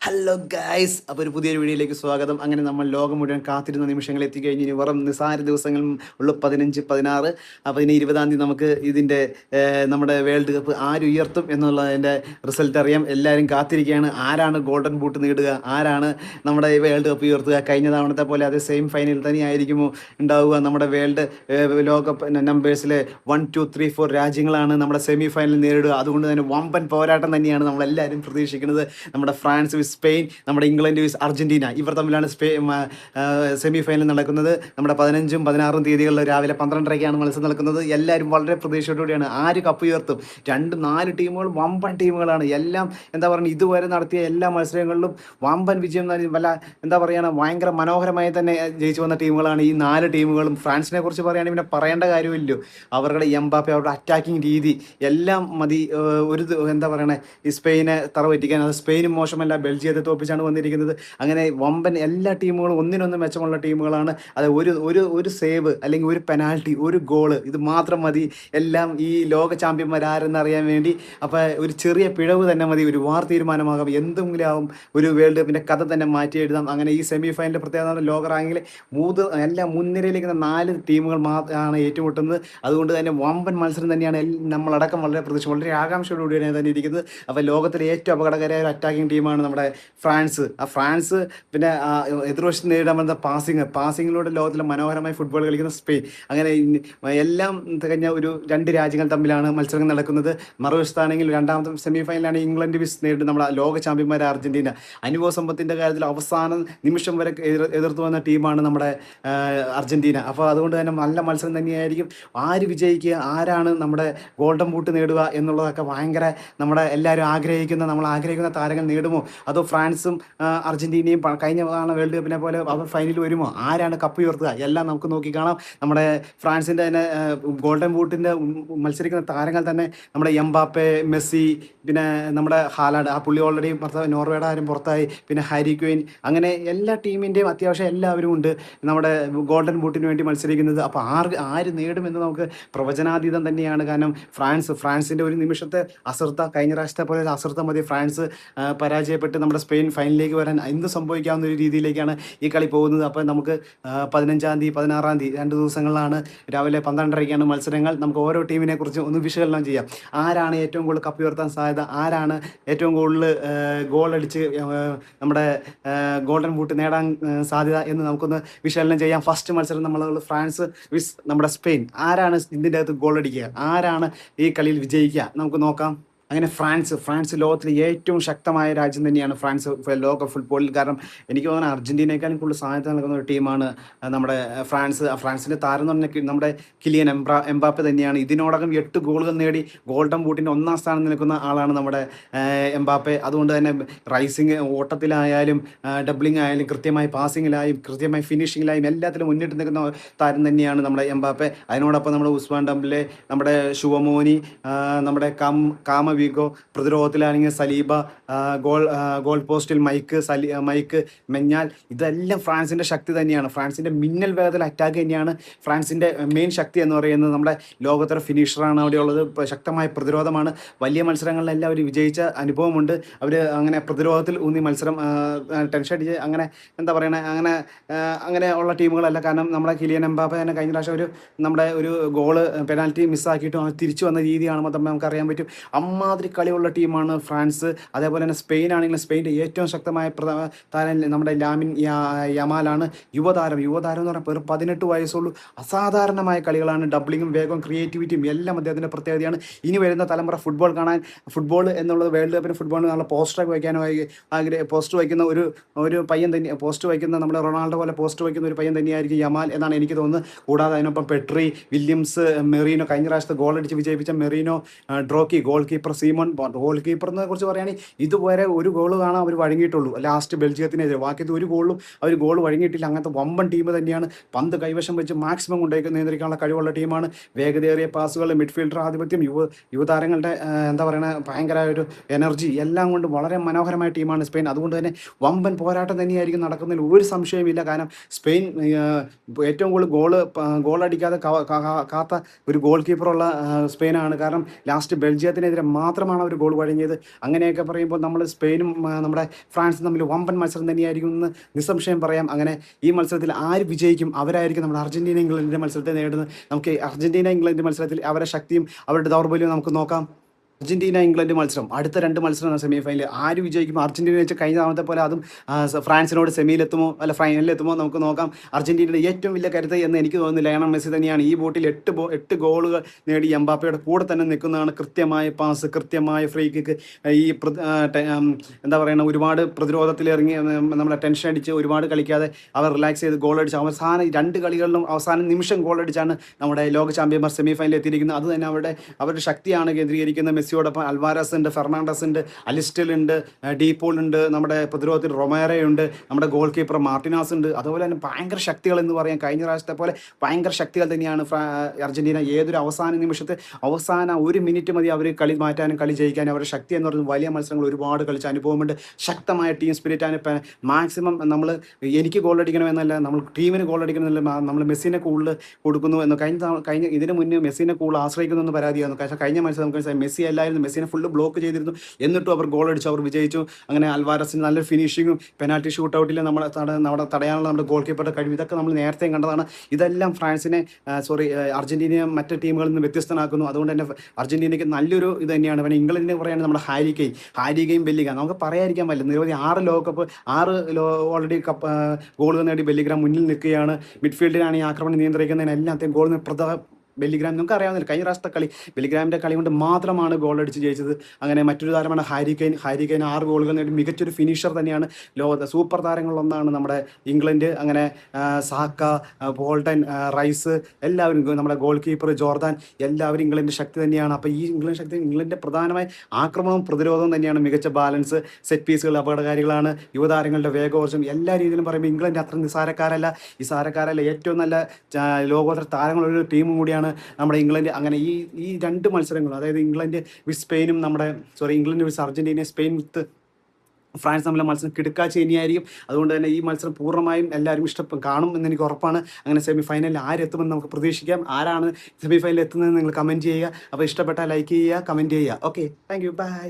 Hello guys, അപ്പോൾ ഒരു പുതിയൊരു വീഡിയോയിലേക്ക് സ്വാഗതം. അങ്ങനെ നമ്മൾ ലോകം മുഴുവൻ കാത്തിരുന്ന നിമിഷങ്ങൾ എത്തിക്കഴിഞ്ഞ് ഇനി വെറും നിസ്സാര ദിവസങ്ങൾ ഉള്ളു. 15, 16, അപ്പോൾ ഇനി 20-ാം തീയതി നമുക്ക് ഇതിൻ്റെ നമ്മുടെ വേൾഡ് കപ്പ് ആര് ഉയർത്തും എന്നുള്ളതിൻ്റെ റിസൾട്ട് അറിയാം. എല്ലാവരും കാത്തിരിക്കുകയാണ്. ആരാണ് ഗോൾഡൻ ബൂട്ട് നേടുക, ആരാണ് നമ്മുടെ ഈ വേൾഡ് കപ്പ് ഉയർത്തുക. കഴിഞ്ഞ തവണത്തെ പോലെ അതേ സെയിം ഫൈനൽ തന്നെയായിരിക്കുമോ ഉണ്ടാവുക. നമ്മുടെ വേൾഡ് ലോകകപ്പ് നമ്പേഴ്സിലെ 1, 2, 3, 4 രാജ്യങ്ങളാണ് നമ്മുടെ സെമി ഫൈനൽ നേരിടുക. അതുകൊണ്ട് തന്നെ വമ്പൻ പോരാട്ടം തന്നെയാണ് നമ്മളെല്ലാവരും പ്രതീക്ഷിക്കുന്നത്. നമ്മുടെ ഫ്രാൻസ് സ്പെയിൻ, നമ്മുടെ ഇംഗ്ലണ്ട് വിസ് അർജന്റീന, ഇവർ തമ്മിലാണ് സെമി ഫൈനൽ നടക്കുന്നത്. നമ്മുടെ 15ഉം 16ഉം തീയതികളിൽ രാവിലെ 12:30-ക്കാണ് മത്സരം നടക്കുന്നത്. എല്ലാവരും വളരെ പ്രതീക്ഷയോടുകൂടിയാണ് ആര് കപ്പ് ഉയർത്തും. 2-4 ടീമുകൾ വമ്പൻ ടീമുകളാണ്. എല്ലാം എന്താ പറയുക, ഇതുവരെ നടത്തിയ എല്ലാ മത്സരങ്ങളിലും വമ്പൻ വിജയം, വല്ല എന്താ പറയുക, ഭയങ്കര മനോഹരമായി തന്നെ ജയിച്ചു വന്ന ടീമുകളാണ് ഈ 4 ടീമുകളും. ഫ്രാൻസിനെ കുറിച്ച് പറയുകയാണെങ്കിൽ പിന്നെ പറയേണ്ട കാര്യമില്ലല്ലോ. അവരുടെ എംബാപ്പെ, അവരുടെ അറ്റാക്കിംഗ് രീതി എല്ലാം മതി എന്താ പറയണേ, ഈ സ്പെയിനെ തറവറ്റിക്കാൻ. അത് സ്പെയിനും മോശമല്ല, ബെൽജിയത്തെ തോപ്പിച്ചാണ് വന്നിരിക്കുന്നത്. അങ്ങനെ വമ്പൻ എല്ലാ ടീമുകളും ഒന്നിനൊന്ന് മെച്ചമുള്ള ടീമുകളാണ്. അത് ഒരു ഒരു ഒരു സേവ് അല്ലെങ്കിൽ ഒരു പെനാൽറ്റി, ഒരു ഗോള്, ഇത് മാത്രം മതി എല്ലാം ഈ ലോക ചാമ്പ്യന്മാർ ആരെന്ന് അറിയാൻ വേണ്ടി. അപ്പോൾ ഒരു ചെറിയ പിഴവ് തന്നെ മതി, ഒരു വാർ തീരുമാനമാകാം, എന്തെങ്കിലും ആവും, ഒരു വേൾഡ് കപ്പിൻ്റെ കഥ തന്നെ മാറ്റി എഴുതാം. അങ്ങനെ ഈ സെമി ഫൈനലിൻ്റെ പ്രത്യേകത, ലോക റാങ്കിൽ എല്ലാം മുൻനിരയിലിരിക്കുന്ന 4 ടീമുകൾ മാത്രമാണ് ഏറ്റുമുട്ടുന്നത്. അതുകൊണ്ട് തന്നെ വമ്പൻ മത്സരം തന്നെയാണ്. നമ്മളടക്കം വളരെ പ്രതീക്ഷ, വളരെ ആകാംക്ഷയോടുകൂടിയാണ് തന്നെ ഇരിക്കുന്നത്. അപ്പോൾ ലോകത്തിലെ ഏറ്റവും അപകടകരമായ ഒരു അറ്റാക്കിംഗ് ടീമാണ് നമ്മുടെ ഫ്രാൻസ്. ഫ്രാൻസ് പിന്നെ എതിർവശത്ത് നേരിടാൻ വന്ന പാസിങ്ങിലൂടെ ലോകത്തിലെ മനോഹരമായി ഫുട്ബോൾ കളിക്കുന്ന സ്പെയിൻ. അങ്ങനെ എല്ലാം തികഞ്ഞ ഒരു 2 രാജ്യങ്ങൾ തമ്മിലാണ് മത്സരങ്ങൾ നടക്കുന്നത്. മറുവശത്താണെങ്കിൽ രണ്ടാമത്തെ സെമി ഫൈനലാണ് ഇംഗ്ലണ്ട് വിസ് നേരിടും നമ്മുടെ ലോക ചാമ്പ്യന്മാരെ അർജന്റീന. അനുഭവ സമ്പത്തിൻ്റെ കാര്യത്തിൽ അവസാന നിമിഷം വരെ എതിർത്ത് വന്ന ടീമാണ് നമ്മുടെ അർജന്റീന. അപ്പോൾ അതുകൊണ്ട് തന്നെ നല്ല മത്സരം തന്നെയായിരിക്കും. ആര് വിജയിക്കുക, ആരാണ് നമ്മുടെ ഗോൾഡൻ ബൂട്ട് നേടുക എന്നുള്ളതൊക്കെ ഭയങ്കര നമ്മൾ ആഗ്രഹിക്കുന്ന താരങ്ങൾ നേടുമോ, അതോ ഫ്രാൻസും അർജന്റീനയും കഴിഞ്ഞ വേൾഡ് കപ്പിനെ പോലെ അവർ ഫൈനലിൽ വരുമോ, ആരാണ് കപ്പ് ഉയർത്തുക, എല്ലാം നമുക്ക് നോക്കിക്കാണാം. നമ്മുടെ ഫ്രാൻസിൻ്റെ തന്നെ ഗോൾഡൻ ബൂട്ടിൻ്റെ മത്സരിക്കുന്ന താരങ്ങൾ തന്നെ നമ്മുടെ എംബാപ്പെ, മെസ്സി, പിന്നെ നമ്മുടെ ഹാലാൻഡ്, ആ പുള്ളി ഓൾറെഡി നോർവേയുടെ ആരും പുറത്തായി, പിന്നെ ഹാരി ക്വീൻ, അങ്ങനെ എല്ലാ ടീമിൻ്റെയും അത്യാവശ്യം എല്ലാവരും ഉണ്ട് നമ്മുടെ ഗോൾഡൻ ബൂട്ടിന് വേണ്ടി മത്സരിക്കുന്നത്. അപ്പോൾ ആര് നേടുമെന്ന് നമുക്ക് പ്രവചനാതീതം തന്നെയാണ്. കാരണം ഫ്രാൻസിൻ്റെ ഒരു നിമിഷത്തെ അശ്രദ്ധ, കഴിഞ്ഞ പ്രാവശ്യത്തെ പോലെ അശ്രദ്ധ മതി ഫ്രാൻസ് പരാജയപ്പെട്ട് നമ്മുടെ സ്പെയിൻ ഫൈനലിലേക്ക് വരാൻ എന്ത് സംഭവിക്കാവുന്ന ഒരു രീതിയിലേക്കാണ് ഈ കളി പോകുന്നത്. അപ്പോൾ നമുക്ക് 15-ാം തീയതി 16-ാം തീയതി 2 ദിവസങ്ങളിലാണ് രാവിലെ 12:30-ക്കാണ് മത്സരങ്ങൾ. നമുക്ക് ഓരോ ടീമിനെ കുറിച്ച് ഒന്ന് വിശകലനം ചെയ്യാം. ആരാണ് ഏറ്റവും കൂടുതൽ കപ്പ് ഉയർത്താൻ സാധ്യത, ആരാണ് ഏറ്റവും കൂടുതൽ ഗോളടിച്ച് നമ്മുടെ ഗോൾഡൻ ബൂട്ട് നേടാൻ സാധ്യത എന്ന് നമുക്കൊന്ന് വിശകലനം ചെയ്യാം. ഫസ്റ്റ് മത്സരം നമ്മൾ ഫ്രാൻസ് വിസ് നമ്മുടെ സ്പെയിൻ. ആരാണ് ഇതിൻ്റെ അകത്ത് ഗോളടിക്കുക, ആരാണ് ഈ കളിയിൽ വിജയിക്കുക, നമുക്ക് നോക്കാം. അങ്ങനെ ഫ്രാൻസ് ലോകത്തിലെ ഏറ്റവും ശക്തമായ രാജ്യം തന്നെയാണ് ഫ്രാൻസ് ലോക ഫുട്ബോളിൽ. കാരണം എനിക്ക് തോന്നുന്നത് അർജന്റീനയെക്കാളും കൂടുതൽ സാധ്യത നൽകുന്ന ഒരു ടീമാണ് നമ്മുടെ ഫ്രാൻസിൻ്റെ താരം എന്ന് പറഞ്ഞാൽ നമ്മുടെ കിലിയൻ എംബാപ്പെ തന്നെയാണ്. ഇതിനോടകം 8 ഗോളുകൾ നേടി ഗോൾഡൻ ബൂട്ടിൻ്റെ 1-ാം സ്ഥാനം നിൽക്കുന്ന ആളാണ് നമ്മുടെ എംബാപ്പെ. അതുകൊണ്ട് തന്നെ റൈസിങ്, ഓട്ടത്തിലായാലും ഡബ്ലിംഗ് ആയാലും കൃത്യമായി പാസിങ്ങിലായും കൃത്യമായി ഫിനിഷിങ്ങിലായും എല്ലാത്തിലും മുന്നിട്ട് നിൽക്കുന്ന താരം തന്നെയാണ് നമ്മുടെ എംബാപ്പെ. അതിനോടൊപ്പം നമ്മുടെ ഉസ്മാൻ ഡംബലെ, നമ്മുടെ ശുവമോനി, നമ്മുടെ കാമവിഗോ, പ്രതിരോധത്തിലാണെങ്കിൽ സലീബ, ഗോൾ പോസ്റ്റിൽ മൈക്ക് മെഞ്ഞാൽ, ഇതെല്ലാം ഫ്രാൻസിൻ്റെ ശക്തി തന്നെയാണ്. ഫ്രാൻസിൻ്റെ മിന്നൽ വേഗത്തിൽ അറ്റാക്ക് തന്നെയാണ് ഫ്രാൻസിൻ്റെ മെയിൻ ശക്തി എന്ന് പറയുന്നത്. നമ്മുടെ ലോകോത്തര ഫിനിഷറാണ് അവിടെയുള്ളത്. ശക്തമായ പ്രതിരോധമാണ്. വലിയ മത്സരങ്ങളിലെല്ലാം അവർ വിജയിച്ച അനുഭവമുണ്ട്. അവർ അങ്ങനെ പ്രതിരോധത്തിൽ ഊന്നി മത്സരം ടെൻഷൻ അടിച്ച് അങ്ങനെ എന്താ പറയണേ, അങ്ങനെ ഉള്ള ടീമുകളല്ല. കാരണം നമ്മുടെ കിലിയൻ എംബാപ്പെ തന്നെ കഴിഞ്ഞ പ്രാവശ്യം നമ്മുടെ ഒരു ഗോള് പെനാൽറ്റി മിസ്സാക്കിയിട്ടും അവർ തിരിച്ചു വന്ന രീതിയാണ് നമുക്കറിയാൻ പറ്റും. അമ്മാതിരി കളിയുള്ള ടീമാണ് ഫ്രാൻസ്. അതേപോലെ തന്നെ സ്പെയിൻ ആണെങ്കിലും സ്പെയിൻ്റെ ഏറ്റവും ശക്തമായ താരം നമ്മുടെ ലാമിൻ യമാലാണ്. യുവതാരം എന്ന് പറഞ്ഞാൽ വെറും 18 വയസ്സുള്ളൂ. അസാധാരണമായ കളികളാണ്. ഡബ്ലിങ്ങും വേഗവും ക്രിയേറ്റിവിറ്റിയും എല്ലാം അദ്ദേഹത്തിൻ്റെ പ്രത്യേകതയാണ്. ഇനി വരുന്ന തലമുറ ഫുട്ബോൾ എന്നുള്ളത് വേൾഡ് കപ്പിന് ഫുട്ബോളിന് നല്ല പോസ്റ്റർ വയ്ക്കുന്ന ഒരു പയ്യൻ തന്നെ, പോസ്റ്റ് വയ്ക്കുന്ന നമ്മുടെ റൊണാൾഡോ പോലെ പോസ്റ്റ് വയ്ക്കുന്ന ഒരു പയ്യൻ തന്നെയായിരിക്കും യമാൽ എന്നാണ് എനിക്ക് തോന്നുന്നത്. കൂടാതെ അതിനൊപ്പം പെട്രി, വില്യംസ്, മെറീനോ, കഴിഞ്ഞ പ്രാവശ്യത്തെ ഗോളടിച്ച് വിജയിപ്പിച്ച മെറീനോ, ഡ്രോക്കി, goal keeper Simon Bond. Goal കീപ്പറിനെ കുറിച്ച് പറയുകയാണെങ്കിൽ ഇതുവരെ ഒരു ഗോൾ കാണാൻ അവർ വഴങ്ങിയിട്ടുള്ളൂ, ലാസ്റ്റ് ബെൽജിയത്തിനെതിരെ. ബാക്കിയത് ഒരു ഗോളും അവർ ഗോൾ വഴങ്ങിയിട്ടില്ല. അങ്ങനത്തെ വമ്പൻ ടീം തന്നെയാണ്. പന്ത് കൈവശം വെച്ച് മാക്സിമം കൊണ്ടേക്ക് നിയന്ത്രിക്കാനുള്ള കഴിവുള്ള ടീമാണ്. വേഗതയേറിയ പാസുകൾ, മിഡ്ഫീൽഡർ ആധിപത്യം, യുവതാരങ്ങളുടെ എന്താ പറയുക, ഭയങ്കര ഒരു എനർജി എല്ലാം കൊണ്ട് വളരെ മനോഹരമായ ടീമാണ് സ്പെയിൻ. അതുകൊണ്ട് തന്നെ വമ്പൻ പോരാട്ടം തന്നെയായിരിക്കും നടക്കുന്നതിൽ ഒരു സംശയമില്ല. കാരണം സ്പെയിൻ ഏറ്റവും കൂടുതൽ ഗോളടിക്കാതെ കാത്ത ഒരു ഗോൾ കീപ്പറുള്ള സ്പെയിനാണ്. കാരണം ലാസ്റ്റ് ബെൽജിയത്തിനെതിരെ മാത്രമാണ് അവർ ഗോൾ വഴങ്ങിയത്. അങ്ങനെയൊക്കെ പറയുമ്പോൾ നമ്മൾ സ്പെയിനും നമ്മുടെ ഫ്രാൻസും തമ്മിൽ വമ്പൻ മത്സരം തന്നെയായിരിക്കും എന്ന് നിസ്സംശയം പറയാം. അങ്ങനെ ഈ മത്സരത്തിൽ ആര് വിജയിക്കും അവരായിരിക്കും നമ്മുടെ അർജന്റീന ഇംഗ്ലണ്ടിൻ്റെ മത്സരത്തെ നേടുന്നത്. നമുക്ക് അർജന്റീന ഇംഗ്ലണ്ട് മത്സരത്തിൽ അവരുടെ ശക്തിയും അവരുടെ ദൗർബല്യവും നമുക്ക് നോക്കാം. അർജന്റീന ഇംഗ്ലണ്ട് മത്സരം, അടുത്ത 2 മത്സരമാണ് സെമി ഫൈനൽ. ആര് വിജയിക്കും? അർജന്റീന വെച്ച് കഴിഞ്ഞ തവണത്തെ പോലെ അതും ഫ്രാൻസിനോട് സെമിയിലെത്തുമോ അല്ല ഫൈനലിലെത്തുമോ നമുക്ക് നോക്കാം. അർജന്റീനയുടെ ഏറ്റവും വലിയ കരുത്ത് എന്ന് എനിക്ക് തോന്നുന്നു ലയണൽ മെസ്സി തന്നെയാണ്. ഈ ബോട്ടിൽ 8 ഗോളുകൾ നേടി എംബാപ്പയുടെ കൂടെ തന്നെ നിൽക്കുന്നതാണ്. കൃത്യമായ പാസ്, കൃത്യമായ ഫ്രീ കിക്ക്, ഈ എന്താ പറയുക, ഒരുപാട് പ്രതിരോധത്തിലിറങ്ങി നമ്മളെ ടെൻഷൻ അടിച്ച് ഒരുപാട് കളിക്കാതെ അവർ റിലാക്സ് ചെയ്ത് ഗോൾ അടിച്ച് അവസാനം 2 കളികളിലും അവസാന നിമിഷം ഗോൾ അടിച്ചാണ് നമ്മുടെ ലോക ചാമ്പ്യന്മാർ സെമി ഫൈനലിൽ എത്തിയിരിക്കുന്നത്. അത് തന്നെ അവരുടെ ശക്തിയാണ് കേന്ദ്രീകരിക്കുന്നത്. മെസ്സിയോടൊപ്പം അൽവാരസ് ഉണ്ട്, ഫെർണാണ്ടസ് ഉണ്ട്, അലിസ്റ്റൽ ഉണ്ട്, ഡീപോൾ ഉണ്ട്, നമ്മുടെ പ്രതിരോധത്തിൽ റൊമേറയുണ്ട്, നമ്മുടെ ഗോൾ കീപ്പർ മാർട്ടിനാസ് ഉണ്ട്. അതുപോലെ തന്നെ ഭയങ്കര ശക്തികൾ എന്ന് പറയാം. കഴിഞ്ഞ പ്രാവശ്യത്തെ പോലെ ഭയങ്കര ശക്തികൾ തന്നെയാണ് അർജന്റീന. ഏതൊരു അവസാന നിമിഷത്തെ അവസാന 1 മിനിറ്റ് മതി അവർ കളി മാറ്റാനും കളി ജയിക്കാനും. അവരുടെ ശക്തി എന്ന് പറയുന്നത് വലിയ മത്സരങ്ങൾ ഒരുപാട് കളിച്ച അനുഭവമുണ്ട്. ശക്തമായ ടീം സ്പിരിറ്റാണ്. മാക്സിമം നമ്മൾ എനിക്ക് ഗോൾ അടിക്കണമെന്നല്ല, നമ്മൾ ടീമിന് ഗോൾ അടിക്കണമെന്നല്ല, നമ്മൾ മെസ്സിനെ കൂടുതൽ കൊടുക്കുന്നു എന്ന് കഴിഞ്ഞ ഇതിന് മുന്നേ മെസ്സിനെ കൂടുതൽ ആശ്രയിക്കുന്നു എന്ന് പരാതിയായിരുന്നു. പക്ഷേ കഴിഞ്ഞ മത്സരം നമുക്ക് മെസ്സി അല്ലായിരുന്നു, മെസ്സിനെ ഫുള്ള് ബ്ലോക്ക് ചെയ്തിരുന്നു. എന്നിട്ടും അവർ ഗോൾ അടിച്ചു, അവർ വിജയിച്ചു. അങ്ങനെ അൽവാരസിന് നല്ലൊരു ഫിനിഷിങ്ങും പെനാൽറ്റി ഷൂട്ട് ഔട്ടിൽ നമ്മുടെ തടയാനുള്ള നമ്മുടെ ഗോൾ കീപ്പറുടെ കഴിവ്, ഇതൊക്കെ നമ്മൾ നേരത്തെയും കണ്ടതാണ്. ഇതെല്ലാം ഫ്രാൻസിനെ അർജന്റീനയെ മറ്റ് ടീമുകളിൽ നിന്ന് വ്യത്യസ്തനാക്കുന്നു. അതുകൊണ്ട് തന്നെ അർജന്റീനയ്ക്ക് നല്ലൊരു ഇത് തന്നെയാണ്. പിന്നെ ഇംഗ്ലണ്ടിനെ പറയുകയാണെങ്കിൽ നമ്മുടെ ഹാരി കെയ്ൻ ബെല്ലിഗ്ഹാം നമുക്ക് പറയാതിരിക്കാൻ പറ്റില്ല. നിരവധി 6 ലോകകപ്പ് 6 ഓൾറെഡി ഗോളുകൾ നേടി ബെല്ലിഗ്ഹാം മുന്നിൽ നിൽക്കുകയാണ്. മിഡ്ഫീൽഡിലാണ് ഈ ആക്രമണം നിയന്ത്രിക്കുന്നതിന് എല്ലാത്തെയും ഗോൾ ബെല്ലിഗ്രാം നമുക്ക് അറിയാവുന്നില്ല. കഴിഞ്ഞ പ്രാവശ്യത്തെ കളി ബെല്ലിഗ്രാമിൻ്റെ കളി കൊണ്ട് മാത്രമാണ് ഗോൾ അടിച്ച് ജയിച്ചത്. അങ്ങനെ മറ്റൊരു താരമാണ് ഹാരി കെയ്ൻ 6 ഗോളുകൾ നേടി മികച്ചൊരു ഫിനിഷർ തന്നെയാണ്. ലോകത്തെ സൂപ്പർ താരങ്ങളിലൊന്നാണ് നമ്മുടെ ഇംഗ്ലണ്ട്. അങ്ങനെ സാക്ക, ബോൾട്ടൻ, റൈസ് എല്ലാവരും, നമ്മുടെ ഗോൾ കീപ്പർ ജോർദാൻ, എല്ലാവരും ഇംഗ്ലണ്ടിൻ്റെ ശക്തി തന്നെയാണ്. അപ്പോൾ ഈ ഇംഗ്ലണ്ടിൻ്റെ പ്രധാനമായ ആക്രമണവും പ്രതിരോധവും തന്നെയാണ്. മികച്ച ബാലൻസ്, സെറ്റ് പീസുകൾ അപകടകാരികളാണ്, യുവതാരങ്ങളുടെ വേഗോർജം, എല്ലാ രീതിയിലും പറയുമ്പോൾ ഇംഗ്ലണ്ട് അത്ര നിസ്സാരക്കാരല്ല. ഏറ്റവും നല്ല ലോകോത്തര താരങ്ങളുള്ള ടീമും കൂടിയാണ് നമ്മുടെ ഇംഗ്ലണ്ട്. അങ്ങനെ ഈ 2 മത്സരങ്ങളും, അതായത് ഇംഗ്ലണ്ട് വിത്ത് സ്പെയിനും ഇംഗ്ലണ്ട് വിത്ത് അർജന്റീന, സ്പെയിൻ വിത്ത് ഫ്രാൻസ് തമ്മിലെ മത്സരം കിടുക്കാഴ്ച തന്നെയായിരിക്കും. അതുകൊണ്ട് തന്നെ ഈ മത്സരം പൂർണ്ണമായും എല്ലാവരും കാണും എന്ന് എനിക്ക് ഉറപ്പാണ്. അങ്ങനെ സെമി ഫൈനലിൽ ആരെത്തുമെന്ന് നമുക്ക് പ്രതീക്ഷിക്കാം. ആരാണ് സെമി ഫൈനലിൽ എത്തുന്നതെന്ന് നിങ്ങൾ കമൻറ്റ് ചെയ്യുക. അപ്പോൾ ഇഷ്ടപ്പെട്ടാൽ ലൈക്ക് ചെയ്യുക, കമൻറ്റ് ചെയ്യുക. Okay, thank you, by.